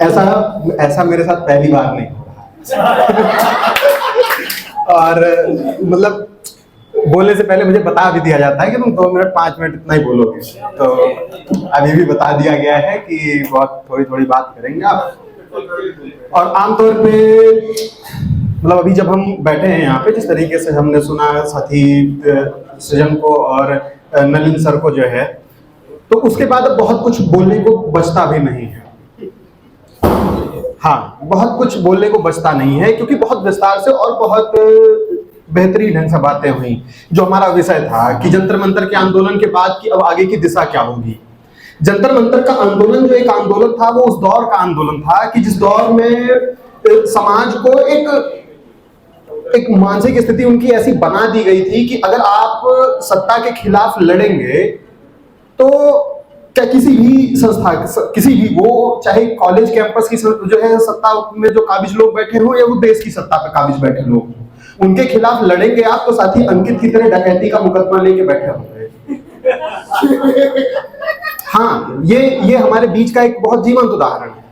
ऐसा ऐसा मेरे साथ पहली बार नहीं हो रहा। और मतलब बोलने से पहले मुझे बता भी दिया जाता है कि तुम 2 मिनट 5 मिनट इतना ही बोलोगे, तो अभी भी बता दिया गया है कि बहुत थोड़ी थोड़ी बात करेंगे आप। और आमतौर पे मतलब अभी जब हम बैठे हैं यहाँ पे, जिस तरीके से हमने सुना साथी सृजन को और नलिन सर को जो है, तो उसके बाद अब बहुत कुछ बोलने को बचता भी नहीं है। हाँ, बहुत कुछ बोलने को बचता नहीं है, क्योंकि बहुत विस्तार से और बहुत बेहतरीन ढंग से बातें हुई। जो हमारा विषय था कि जंतर मंतर के आंदोलन के बाद की अब आगे की दिशा क्या होगी। जंतर मंतर का आंदोलन जो एक आंदोलन था, वो उस दौर का आंदोलन था कि जिस दौर में समाज को एक मानसिक स्थिति उनकी ऐसी बना दी गई थी कि अगर आप सत्ता के खिलाफ लड़ेंगे तो क्या किसी भी संस्था, किसी भी, वो चाहे कॉलेज कैंपस की जो है सत्ता में जो काबिज लोग बैठे हों या वो देश की सत्ता पे काबिज बैठे लोग हों, उनके खिलाफ लड़ेंगे आप तो साथी अंकित की तरह डकैती का मुकदमा लेके बैठे होंगे। हाँ, ये हमारे बीच का एक बहुत जीवंत उदाहरण है।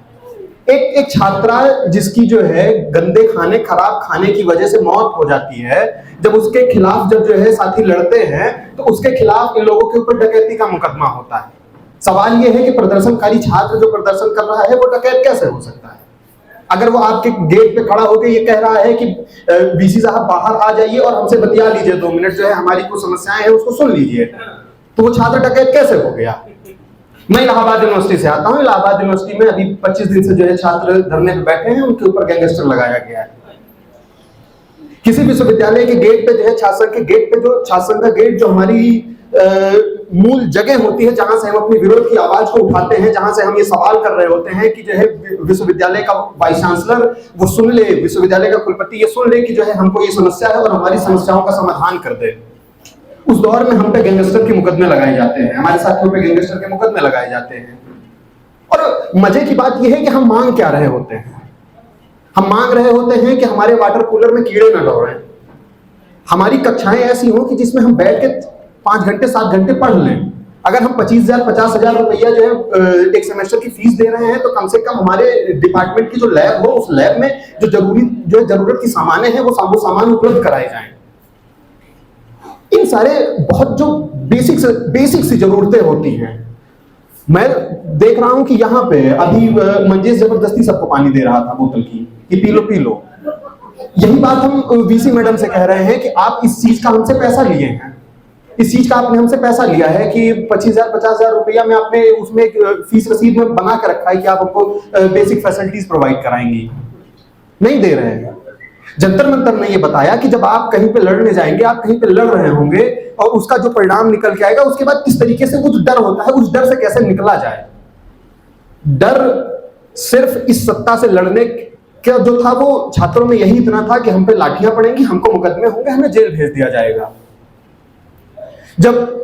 एक छात्रा जिसकी जो है गंदे खाने, खराब खाने की वजह से मौत हो जाती है, जब उसके खिलाफ जब जो है साथी लड़ते हैं तो उसके खिलाफ इन लोगों के ऊपर डकैती का मुकदमा होता है। सवाल यह है कि प्रदर्शनकारी छात्र जो प्रदर्शन कर रहा है वो डकैत कैसे हो सकता है? अगर वो आपके गेट पे खड़ा होकर ये कह रहा है कि वीसी साहब बाहर आ जाइए और हमसे बतिया लीजिए 2 मिनट, जो है हमारी कुछ समस्याएं हैं उसको सुन लीजिए, तो वो छात्र डकैत कैसे हो गया? मैं इलाहाबाद यूनिवर्सिटी से आता हूँ। इलाहाबाद यूनिवर्सिटी में अभी 25 दिन से जो है छात्र धरने पे बैठे हैं, उनके ऊपर गैंगस्टर लगाया गया है। किसी विश्वविद्यालय के गेट पे जो है, छात्र के गेट पे, जो छात्र का गेट जो हमारी मूल जगह होती है जहां से हम अपनी विरोध की आवाज को उठाते हैं, जहां से हम ये सवाल कर रहे होते हैं कि जो है विश्वविद्यालय का वाइस चांसलर वो सुन ले, विश्वविद्यालय का कुलपति ये सुन ले कि जो है हमको ये समस्या है और हमारी समस्याओं का समाधान कर दे। उस दौर में हम पे गैंगस्टर के मुकदमे लगाए जाते हैं, हमारे साथियों पे गैंगस्टर के मुकदमे लगाए जाते हैं। और मजे की बात यह है कि हम मांग क्या रहे होते हैं? हम मांग रहे होते हैं कि हमारे वाटर कूलर में कीड़े न दौड़ें, हमारी कक्षाएं ऐसी हों कि जिसमें हम बैठ के 5 घंटे 7 घंटे पढ़ लें। अगर हम 25,000 50,000 रुपया जो है एक सेमेस्टर की फीस दे रहे हैं, तो कम से कम हमारे डिपार्टमेंट की जो लैब हो, उस लैब में जो जरूरत की सामानें हैं वो सामान उपलब्ध कराए जाएं। इन सारे बहुत जो बेसिक सी जरूरतें होती हैं। मैं देख रहा हूं कि यहाँ पे अभी मंजेश जबरदस्ती सबको पानी दे रहा था बोतल की कि पी लो। यही बात हम वीसी मैडम से कह रहे हैं कि आप इस चीज का हमसे पैसा लिए हैं, इस चीज का आपने हमसे पैसा लिया है कि 25,000 50,000 रुपया में आपने उसमें फीस रसीद में बना कर रखा है कि आप हमको बेसिक फैसिलिटीज प्रोवाइड कराएंगी, नहीं दे रहे हैं। जंतर मंतर ने ये बताया कि जब आप कहीं पे लड़ने जाएंगे, आप कहीं पे लड़ रहे होंगे और उसका जो परिणाम निकल के आएगा, उसके बाद किस तरीके से वो जो डर होता है, उस डर से कैसे निकला जाए। डर सिर्फ इस सत्ता से लड़ने का जो था वो छात्रों में यही इतना था कि हम पे लाठियां पड़ेंगी, हमको मुकदमे होंगे, हमें जेल भेज दिया जाएगा। जब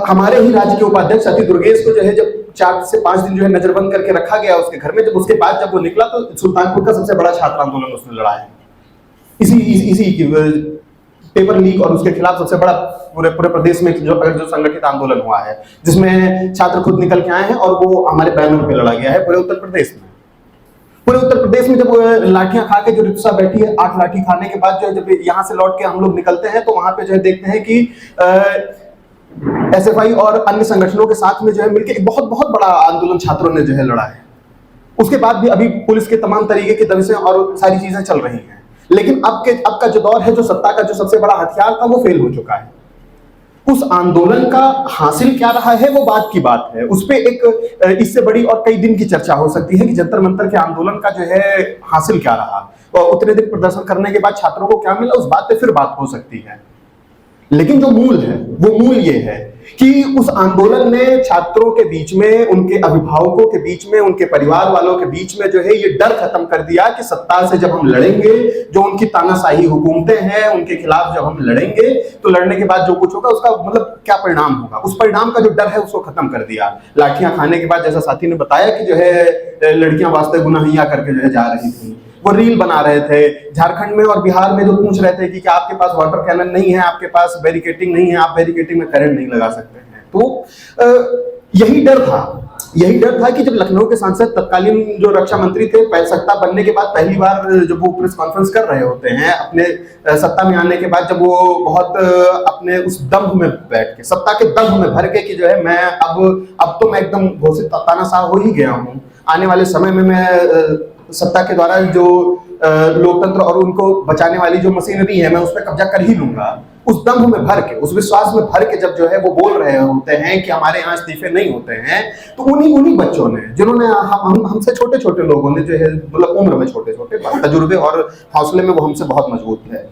हमारे ही राज्य के उपाध्यक्ष अति दुर्गेश को जो है जब 4 से 5 दिन जो है नजरबंद करके रखा गया उसके घर में, जब उसके बाद जब वो निकला तो सुल्तानपुर का सबसे बड़ा छात्र आंदोलन उसने लड़ा है। इसी पेपर लीक और उसके खिलाफ सबसे बड़ा पूरे प्रदेश में जो संगठित आंदोलन हुआ है, जिसमें छात्र खुद निकल के आए हैं और वो हमारे बैनर पे लड़ा गया है पूरे उत्तर प्रदेश में। पूरे उत्तर प्रदेश में जब लाठियां खा के जो रिक्शा बैठी है, 8 लाठी खाने के बाद जो है जब यहाँ से लौट के हम लोग निकलते हैं तो वहां पे जो है देखते हैं कि एसएफआई और अन्य संगठनों के साथ में जो है मिलकर एक बहुत बड़ा आंदोलन छात्रों ने जो है लड़ा है। उसके बाद भी अभी पुलिस के तमाम तरीके की दबिशें और सारी चीजें चल रही हैं, लेकिन अब का जो दौर है, जो सत्ता का जो सबसे बड़ा हथियार था वो फेल हो चुका है। उस आंदोलन का हासिल क्या रहा है वो बात की बात है, उस पे एक इससे बड़ी और कई दिन की चर्चा हो सकती है कि जंतर मंतर के आंदोलन का जो है हासिल क्या रहा और उतने दिन प्रदर्शन करने के बाद छात्रों को क्या मिला, उस बात पे फिर बात हो सकती है। लेकिन जो मूल है वो मूल ये है कि उस आंदोलन ने छात्रों के बीच में, उनके अभिभावकों के बीच में, उनके परिवार वालों के बीच में जो है ये डर खत्म कर दिया कि सत्ता से जब हम लड़ेंगे, जो उनकी तानाशाही हुकूमतें हैं उनके खिलाफ जब हम लड़ेंगे तो लड़ने के बाद जो कुछ होगा उसका मतलब क्या परिणाम होगा, उस परिणाम का जो डर है उसको खत्म कर दिया। लाठियां खाने के बाद जैसा साथी ने बताया कि जो है लड़कियां वास्ते गुनाहिया करके जो है जा रही थी, वो रील बना रहे थे। झारखंड में और बिहार में जो पूछ रहे थे कि क्या आपके पास वाटर कैनन नहीं है, आपके पास बैरिकेटिंग नहीं है, आप बैरिकेटिंग में करंट नहीं लगा सकते हैं, तो यही डर था यही डर था कि जब लखनऊ के सांसद तत्कालीन जो रक्षा मंत्री थे, सत्ता बनने के बाद पहली बार जब वो प्रेस कॉन्फ्रेंस कर रहे होते हैं अपने सत्ता में आने के बाद, जब वो बहुत अपने उस दंभ में बैठ के, सत्ता के दंभ में भर के कि जो है मैं अब तो मैं एकदम घोषित तानाशाह हो ही गया हूँ, आने वाले समय में मैं सत्ता के द्वारा जो लोकतंत्र और उनको बचाने वाली जो मशीनरी है मैं उस पर कब्जा कर ही लूंगा, उस दम्भ में भर के, उस विश्वास में भर के जब जो है वो बोल रहे होते हैं कि हमारे यहाँ इस्तीफे नहीं होते हैं, तो उन्हीं बच्चों ने, जिन्होंने हमसे छोटे छोटे लोगों ने जो है, मतलब उम्र में छोटे छोटे, तजुर्बे और हौसले में वो हमसे बहुत मजबूत है,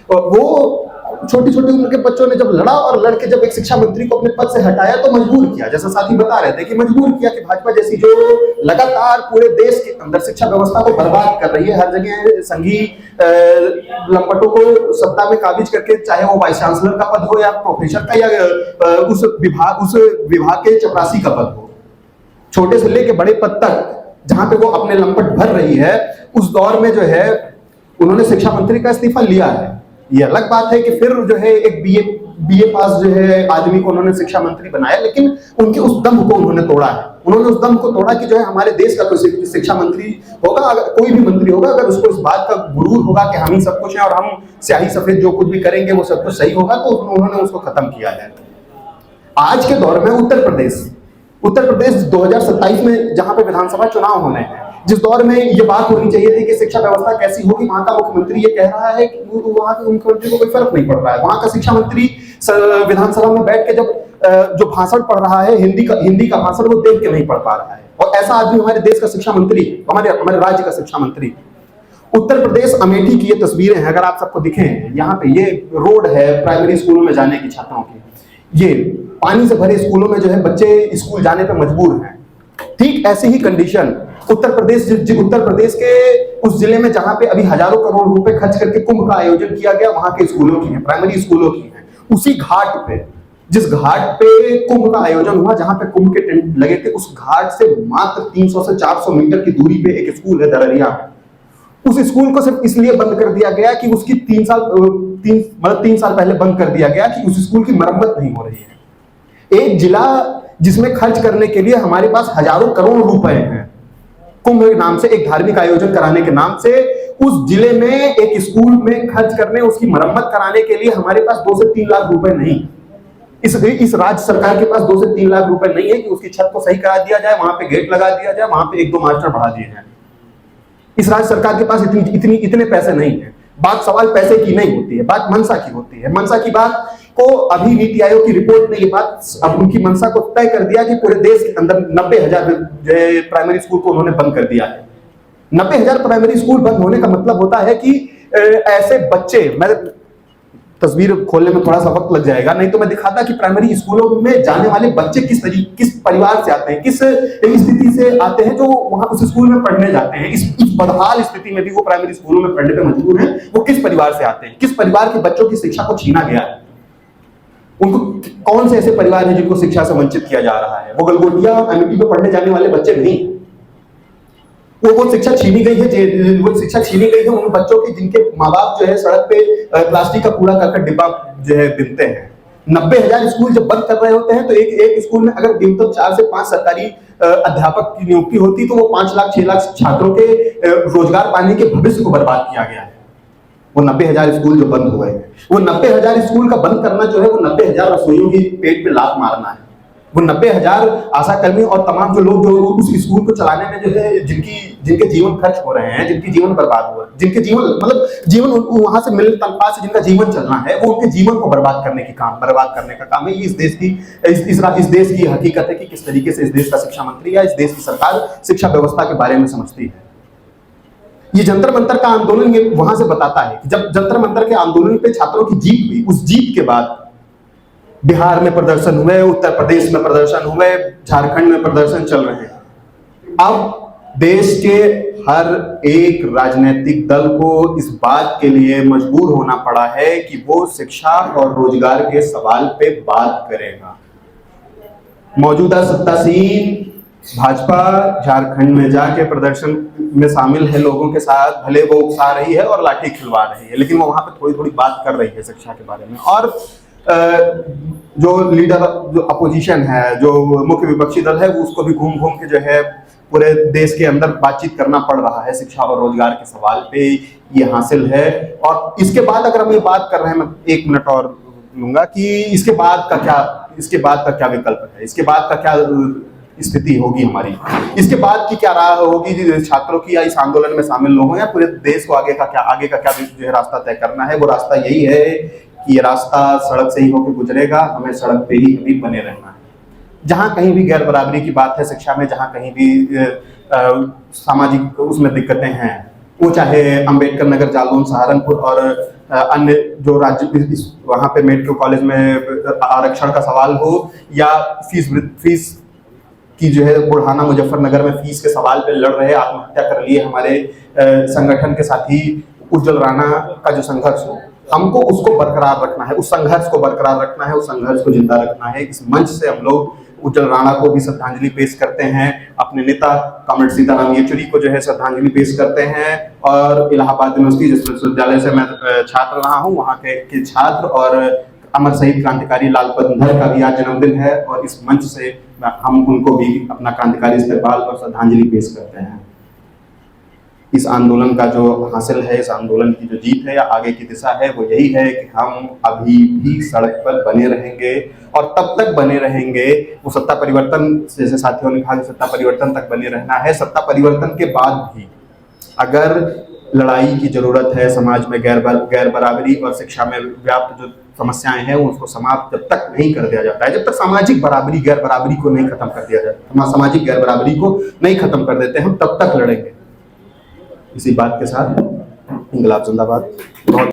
वो छोटी छोटी उम्र के बच्चों ने जब लड़ा और लड़के जब एक शिक्षा मंत्री को अपने पद से हटाया तो मजबूर किया, जैसा साथी बता रहे थे कि मजबूर किया कि भाजपा जैसी जो लगातार पूरे देश के अंदर शिक्षा व्यवस्था को बर्बाद कर रही है, हर जगह संघी लंपटों को सत्ता में काबिज करके, चाहे वो वाइस चांसलर का पद हो या प्रोफेसर का या उस विभाग के चपरासी का पद हो, छोटे से लेके बड़े पद तक जहां पे वो अपने लंपट भर रही है, उस दौर में जो है उन्होंने शिक्षा मंत्री का इस्तीफा लिया है। ये अलग बात है कि फिर जो है एक बीए पास जो है आदमी को उन्होंने शिक्षा मंत्री बनाया, लेकिन उनके उस दम को उन्होंने तोड़ा है। उन्होंने उस दम को तोड़ा कि जो है हमारे देश का कोई शिक्षा मंत्री होगा, अगर कोई भी मंत्री होगा, अगर उसको इस बात का गुरूर होगा कि हम ही सब कुछ हैं और हम स्याही सफेद जो कुछ भी करेंगे वो सब कुछ सही होगा, तो उन्होंने उसको खत्म किया है। आज के दौर में उत्तर प्रदेश 2027 में जहां पे विधानसभा चुनाव होने हैं, जिस दौर में ये बात होनी चाहिए थी कि शिक्षा व्यवस्था कैसी होगी, वहां का मुख्यमंत्री ये कह रहा है कि वहां के मुख्यमंत्री को कोई फर्क नहीं पड़ रहा है। वहां का शिक्षा मंत्री विधानसभा में बैठ के जब जो भाषण पढ़ रहा है, हिंदी का भाषण, वो देख के नहीं पढ़ पा रहा है। और ऐसा आदमी हमारे देश का शिक्षा मंत्री, हमारे राज्य का शिक्षा मंत्री। उत्तर प्रदेश अमेठी की ये तस्वीरें हैं, अगर आप सबको दिखें, यहाँ पे ये रोड है प्राइमरी स्कूलों में जाने की छात्रों की, ये पानी से भरे स्कूलों में जो है बच्चे स्कूल जाने पे मजबूर हैं। ठीक ऐसी ही कंडीशन उत्तर प्रदेश के उस जिले में जहां पे अभी हजारों करोड़ रुपए खर्च करके कुंभ का आयोजन किया गया, वहां के स्कूलों की है, प्राइमरी स्कूलों की है। उसी घाट पे, जिस घाट पे कुंभ का आयोजन हुआ, जहां पे कुंभ के टेंट लगे थे, उस घाट से मात्र 300 से 400 मीटर की दूरी पे एक स्कूल है, दररिया में। उस स्कूल को सिर्फ इसलिए बंद कर दिया गया कि उसकी 3 साल पहले बंद कर दिया गया कि उस स्कूल की मरम्मत नहीं हो रही है। एक जिला जिसमें खर्च करने के लिए हमारे पास हजारों करोड़ रुपए हैं, कुंभ के नाम से, एक धार्मिक आयोजन कराने के नाम से, उस जिले में एक स्कूल में खर्च करने, उसकी मरम्मत कराने के लिए हमारे पास 2 से 3 लाख रुपए नहीं। इस राज्य सरकार के पास 2 से 3 लाख रुपए नहीं है कि उसकी छत को सही करा दिया जाए, वहां पे गेट लगा दिया जाए, वहां पे 1-2 मास्टर बढ़ा दिए जाए। इस राज्य सरकार के पास इतने पैसे नहीं है। बात सवाल पैसे की नहीं होती है, बात मनसा की होती है। मनसा की बात को अभी नीति आयोग की रिपोर्ट ने ये बात, अब उनकी मनसा को तय कर दिया कि पूरे देश के अंदर 90,000 जो है प्राइमरी स्कूल को उन्होंने बंद कर दिया है। 90,000 प्राइमरी स्कूल बंद होने का मतलब होता है कि ऐसे बच्चे, मैं तस्वीर खोलने में थोड़ा सा वक्त लग जाएगा, नहीं तो मैं दिखाता कि प्राइमरी स्कूलों में जाने वाले बच्चे किस परिवार से आते हैं, किस स्थिति से आते हैं, जो वहां उस स्कूल में पढ़ने जाते हैं। इस बदहाल स्थिति में भी वो प्राइमरी स्कूलों में पढ़ने पे मजबूर हैं। वो किस परिवार से आते हैं, किस परिवार के बच्चों की शिक्षा को छीना गया है, उनको कौन से ऐसे परिवार हैं जिनको शिक्षा से वंचित किया जा रहा है। वो गलगोटिया अमेठी में पढ़ने जाने वाले बच्चे नहीं, वो शिक्षा छीनी गई है, वो शिक्षा छीनी गई है उन बच्चों की जिनके माँ बाप जो है सड़क पे प्लास्टिक का कूड़ा करके डिब्बा जो है बिनते हैं। 90,000 स्कूल जब बंद कर रहे होते हैं तो एक स्कूल में अगर न्यूनतम 4 से 5 सरकारी अध्यापक की नियुक्ति होती तो वो 5 लाख 6 लाख छात्रों के रोजगार पाने के भविष्य को बर्बाद किया गया है। वो 90,000 स्कूल जो बंद हुए हैं, वो 90,000 स्कूल का बंद करना जो है वो 90,000 रसोइयों की पेट पे लात मारना है। वो 90,000 आशाकर्मी और तमाम जो लोग जो उस स्कूल को चलाने में जो है जिनके जीवन खर्च हो रहे हैं, जिनके जीवन बर्बाद हो रहे हैं, जिनके जीवन वहां से मिलने तनख्वाह से जिनका जीवन चलना है, वो उनके जीवन को बर्बाद करने का काम है। ये इस देश की हकीकत है कि किस तरीके से इस देश का शिक्षा मंत्री या इस देश की सरकार शिक्षा व्यवस्था के बारे में समझती है। ये जंतर मंतर का आंदोलन ये वहां से बताता है कि जब जंतर मंतर के आंदोलन पे छात्रों की जीत हुई, उस जीत के बाद बिहार में प्रदर्शन हुए, उत्तर प्रदेश में प्रदर्शन हुए, झारखंड में प्रदर्शन चल रहे हैं। अब देश के हर एक राजनीतिक दल को इस बात के लिए मजबूर होना पड़ा है कि वो शिक्षा और रोजगार के सवाल पे बात करेगा। मौजूदा सत्तासीन भाजपा झारखंड में जाके प्रदर्शन में शामिल है लोगों के साथ, भले वो उकसा रही है और लाठी खिलवा रही है, लेकिन वो वहां पे थोड़ी थोड़ी बात कर रही है शिक्षा के बारे में। और जो लीडर, जो अपोजिशन है, जो मुख्य विपक्षी दल है, वो उसको भी घूम घूम के जो है पूरे देश के अंदर बातचीत करना पड़ रहा है शिक्षा और रोजगार के सवाल पे, ये हासिल है। और इसके बाद अगर हम ये बात कर रहे हैं, मैं 1 मिनट और लूंगा कि इसके बाद का क्या विकल्प है, इसके बाद का क्या स्थिति होगी हमारी, इसके बाद की क्या राह होगी छात्रों की, या इस आंदोलन में शामिल लोगों, या पूरे देश को आगे का क्या जो है रास्ता तय करना है। वो रास्ता यही है कि ये रास्ता सड़क से ही होकर गुजरेगा, हमें सड़क पे ही कभी बने रहना है। जहां कहीं भी गैर बराबरी की बात है शिक्षा में, जहां कहीं भी सामाजिक उसमें दिक्कतें हैं, वो चाहे अंबेडकर नगर, जालौन, सहारनपुर और अन्य जो राज्य वहां पे मेडिकल कॉलेज में आरक्षण का सवाल हो, या फीस की जो है बुढ़ाना मुजफ्फरनगर में फीस के सवाल पे लड़ रहे, आत्महत्या कर लिए हमारे संगठन के साथी उज्जवल राणा का जो संघर्ष हो, हमको उसको बरकरार रखना है, उस संघर्ष को बरकरार रखना है, उस संघर्ष को जिंदा रखना है। इस मंच से हम लोग उज्जवल राणा को भी श्रद्धांजलि पेश करते हैं, अपने नेता कॉमरेड सीताराम येचुरी को जो है श्रद्धांजलि पेश करते हैं, और इलाहाबाद यूनिवर्सिटी जिस विश्वविद्यालय से मैं छात्र रहा हूँ, वहाँ के छात्र और अमर शहीद क्रांतिकारी लाल बहादुर का भी आज जन्मदिन है, और इस मंच से हम उनको भी अपना क्रांतिकारी इस्तेकबाल और श्रद्धांजलि पेश करते हैं। इस आंदोलन का जो हासिल है, इस आंदोलन की जो जीत है या आगे की दिशा है, वो यही है कि हम अभी भी सड़क पर बने रहेंगे, और तब तक बने रहेंगे, वो सत्ता परिवर्तन, जैसे साथियों ने कहा कि सत्ता परिवर्तन तक बने रहना है। सत्ता परिवर्तन के बाद भी अगर लड़ाई की जरूरत है, समाज में गैर बराबरी और शिक्षा में व्याप्त जो समस्याएं हैं, उसको समाप्त जब तक नहीं कर दिया जाता है, जब तक सामाजिक बराबरी गैर बराबरी को नहीं खत्म कर दिया जाता, सामाजिक गैर बराबरी को नहीं खत्म कर देते हम, तब तक लड़ेंगे। इसी बात के साथ इंकलाब जिंदाबाद। बहुत